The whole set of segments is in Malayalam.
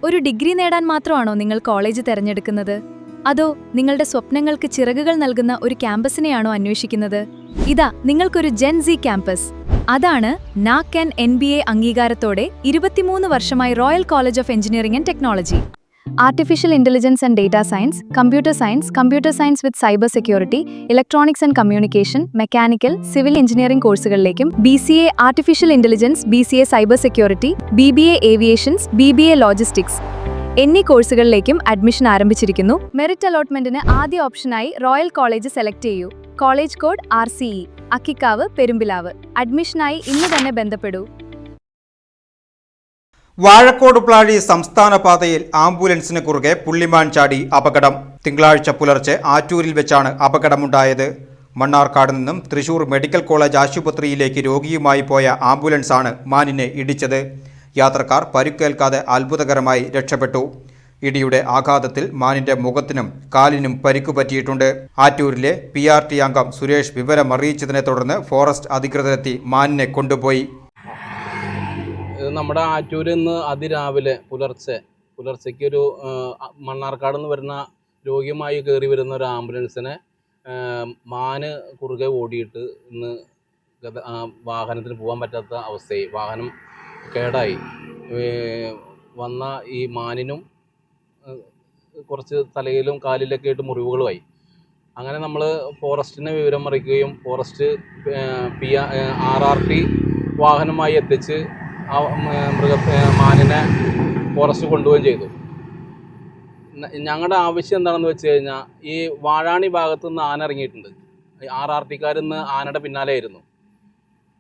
ഒരു ഡിഗ്രി നേടാൻ മാത്രമാണോ നിങ്ങൾ കോളേജ് തിരഞ്ഞെടുക്കുന്നത്? അതോ നിങ്ങളുടെ സ്വപ്നങ്ങൾക്ക് ചിറകുകൾ നൽകുന്ന ഒരു ക്യാമ്പസിനെയാണോ അന്വേഷിക്കുന്നത്? ഇതാ നിങ്ങൾക്കൊരു ജെൻ-സി ക്യാമ്പസ്. അതാണ് നാക് NBA അംഗീകാരത്തോടെ 23 വർഷമായി royal college of engineering and technology. Artificial intelligence and data science, computer science with cyber security, electronics and communication, mechanical, civil engineering കോഴ്സുകളിലേക്കും BCA artificial intelligence, BCA cyber security, BBA aviations, BBA logistics എന്നീ കോഴ്സുകളിലേക്കും അഡ്മിഷൻ ആരംഭിച്ചിരിക്കുന്നു. മെറിറ്റ് അലോട്ട്മെന്റിന് ആദ്യ ഓപ്ഷനായി റോയൽ കോളേജ് സെലക്ട് ചെയ്യൂ. College code RCE, Akkikavu, Perumpilavu. അഡ്മിഷനായി ഇന്ന് തന്നെ ബന്ധപ്പെടൂ. വാഴക്കോട് പ്ലാഴി സംസ്ഥാന പാതയിൽ ആംബുലൻസിന് കുറുകെ പുള്ളിമാൻ ചാടി അപകടം. തിങ്കളാഴ്ച പുലർച്ചെ ആറ്റൂരിൽ വെച്ചാണ് അപകടമുണ്ടായത്. മണ്ണാർക്കാട് നിന്നും തൃശൂർ മെഡിക്കൽ കോളേജ് ആശുപത്രിയിലേക്ക് രോഗിയുമായി പോയ ആംബുലൻസാണ് മാനിനെ ഇടിച്ചത്. യാത്രക്കാർ പരിക്കേൽക്കാതെ അത്ഭുതകരമായി രക്ഷപ്പെട്ടു. ഇടിയുടെ ആഘാതത്തിൽ മാനിന്റെ മുഖത്തിനും കാലിനും പരിക്കു പറ്റിയിട്ടുണ്ട്. ആറ്റൂരിലെ PRT അംഗം സുരേഷ് വിവരമറിയിച്ചതിനെ തുടർന്ന് ഫോറസ്റ്റ് അധികൃതരെത്തി മാനിനെ കൊണ്ടുപോയി. നമ്മുടെ ആറ്റൂരിൽ നിന്ന് അതിരാവിലെ പുലർച്ചയ്ക്ക് ഒരു മണ്ണാർക്കാട് നിന്ന് വരുന്ന രോഗിയുമായി കയറി വരുന്ന ഒരു ആംബുലൻസിനെ മാന് കുറുകെ ഓടിയിട്ട് ഇന്ന് വാഹനത്തിന് പോകാൻ പറ്റാത്ത അവസ്ഥയായി. വാഹനം കേടായി. വന്ന ഈ മാനിനും കുറച്ച് തലയിലും കാലിലൊക്കെ ആയിട്ട് മുറിവുകളുമായി. അങ്ങനെ നമ്മൾ ഫോറസ്റ്റിനെ വിവരം അറിയിക്കുകയും ഫോറസ്റ്റ് RRT വാഹനമായി എത്തിച്ച് ആ മാനിനെ ഫോറസ്റ്റ് കൊണ്ടുപോവുകയും ചെയ്തു. ഞങ്ങളുടെ ആവശ്യം എന്താണെന്ന് വെച്ച് കഴിഞ്ഞാൽ, ഈ വാഴാണി ഭാഗത്തു നിന്ന് ആന ഇറങ്ങിയിട്ടുണ്ട്. RRTക്കാർ ഇന്ന് ആനയുടെ പിന്നാലെ ആയിരുന്നു.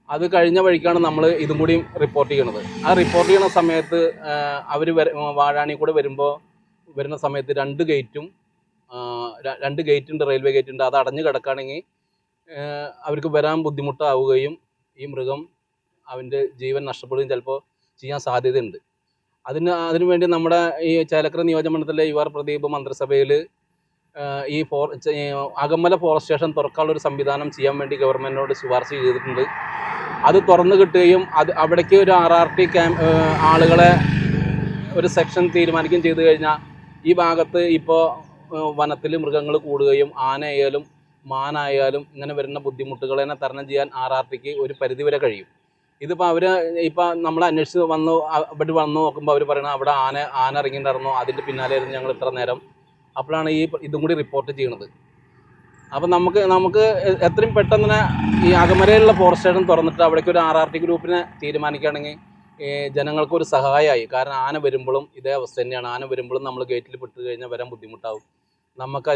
അത് കഴിഞ്ഞ വഴിക്കാണ് നമ്മൾ ഇതും കൂടി റിപ്പോർട്ട് ചെയ്യണത്. ആ റിപ്പോർട്ട് ചെയ്യുന്ന സമയത്ത് അവർ വാഴാണി കൂടെ വരുന്ന സമയത്ത് രണ്ട് ഗേറ്റ് ഉണ്ട്, റെയിൽവേ ഗേറ്റ് ഉണ്ട്. അത് അടഞ്ഞു കിടക്കുകയാണെങ്കിൽ അവർക്ക് വരാൻ ബുദ്ധിമുട്ടാവുകയും ഈ മൃഗം അവൻ്റെ ജീവൻ നഷ്ടപ്പെടുകയും ചിലപ്പോൾ ചെയ്യാൻ സാധ്യതയുണ്ട്. അതിനുവേണ്ടി നമ്മുടെ ഈ ചേലക്കര നിയോജകമണ്ഡലത്തിലെ UR പ്രദീപ് മന്ത്രിസഭയിൽ ഈ അകമല ഫോറസ്റ്റ് സ്റ്റേഷൻ തുറക്കാനുള്ളൊരു സംവിധാനം ചെയ്യാൻ വേണ്ടി ഗവൺമെൻറ്റിനോട് ശുപാർശ ചെയ്തിട്ടുണ്ട്. അത് തുറന്നു കിട്ടുകയും അവിടേക്ക് ഒരു RRT ആളുകളെ ഒരു സെക്ഷൻ തീരുമാനിക്കുകയും ചെയ്തു കഴിഞ്ഞാൽ ഈ ഭാഗത്ത് ഇപ്പോൾ വനത്തിൽ മൃഗങ്ങൾ കൂടുകയും ആനയായാലും മാനായാലും ഇങ്ങനെ വരുന്ന ബുദ്ധിമുട്ടുകളെ തരണം ചെയ്യാൻ RRTക്ക് ഒരു പരിധിവരെ കഴിയും. ഇതിപ്പോൾ നമ്മൾ അന്വേഷിച്ച് ഇവിടെ വന്ന് നോക്കുമ്പോൾ അവർ പറയണത് അവിടെ ആന ഇറങ്ങിയിട്ടുണ്ടായിരുന്നു, അതിൻ്റെ പിന്നാലെയായിരുന്നു ഞങ്ങൾ ഇത്ര നേരം. അപ്പോഴാണ് ഇതും കൂടി റിപ്പോർട്ട് ചെയ്യണത്. അപ്പം നമുക്ക് എത്രയും പെട്ടെന്ന് തന്നെ ഈ അകമലയിലുള്ള ഫോറസ്റ്റ് സ്റ്റേഷൻ തുറന്നിട്ട് അവിടേക്ക് ഒരു RRT ഗ്രൂപ്പിനെ തീരുമാനിക്കുകയാണെങ്കിൽ ജനങ്ങൾക്കൊരു സഹായമായി. കാരണം ആന വരുമ്പോഴും ഇതേ അവസ്ഥ തന്നെയാണ്. ആന വരുമ്പോഴും നമ്മൾ ഗേറ്റിൽ പെട്ട് കഴിഞ്ഞാൽ വരാൻ ബുദ്ധിമുട്ടാവും. നമുക്ക്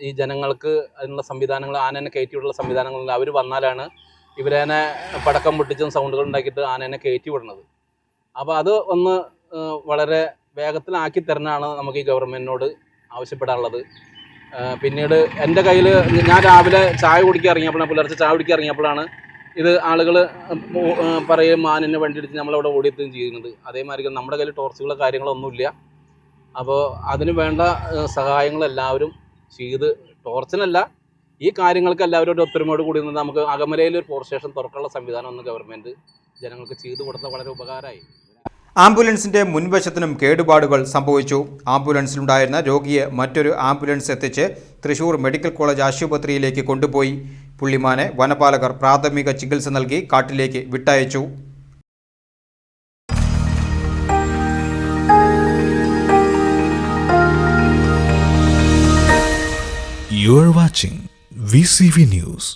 ഈ ജനങ്ങൾക്ക് അതിനുള്ള സംവിധാനങ്ങൾ, ആനേനെ കയറ്റിവിടുള്ള സംവിധാനങ്ങളില്ല. അവർ വന്നാലാണ് ഇവരേനെ പടക്കം പൊട്ടിച്ചും സൗണ്ടുകൾ ഉണ്ടാക്കിയിട്ട് ആനേനെ കയറ്റി വിടുന്നത്. അപ്പോൾ അത് ഒന്ന് വളരെ വേഗത്തിലാക്കി തരണമാണ് നമുക്ക് ഈ ഗവൺമെൻറ്റിനോട് ആവശ്യപ്പെടാനുള്ളത്. പിന്നീട് എൻ്റെ കയ്യിൽ ഞാൻ രാവിലെ പുലർച്ചെ ചായ കുടിക്കാൻ ഇറങ്ങിയപ്പോഴാണ് ഇത് ആളുകൾ പറയും മാനിനെ വണ്ടി ഇടിച്ച് നമ്മളവിടെ ഓടിയെത്തുകയും ചെയ്യുന്നത്. അതേമാതിരി നമ്മുടെ കയ്യിൽ ടോർച്ചുകളോ കാര്യങ്ങളൊന്നുമില്ല. അപ്പോൾ അതിന് വേണ്ട സഹായങ്ങളെല്ലാവരും ചെയ്ത്, ടോർച്ചിനല്ല ഈ കാര്യങ്ങൾക്ക് എല്ലാവരും ഒരു ഒത്തൊരുമയോട് കൂടി നിന്ന് നമുക്ക് അകമലയിൽ ഒരു ഫോറസ്റ്റ് സ്റ്റേഷൻ തുറക്കാനുള്ള സംവിധാനം ഒന്ന് ഗവൺമെൻറ് ജനങ്ങൾക്ക് ചെയ്തു കൊടുത്താൽ വളരെ ഉപകാരമായി. ആംബുലൻസിന്റെ മുൻവശത്തിനും കേടുപാടുകൾ സംഭവിച്ചു. ആംബുലൻസിലുണ്ടായിരുന്ന രോഗിയെ മറ്റൊരു ആംബുലൻസ് എത്തിച്ച് തൃശൂർ മെഡിക്കൽ കോളേജ് ആശുപത്രിയിലേക്ക് കൊണ്ടുപോയി. പുള്ളിമാനെ വനപാലകർ പ്രാഥമിക ചികിത്സ നൽകി കാട്ടിലേക്ക് വിട്ടയച്ചു. You are watching VCV News.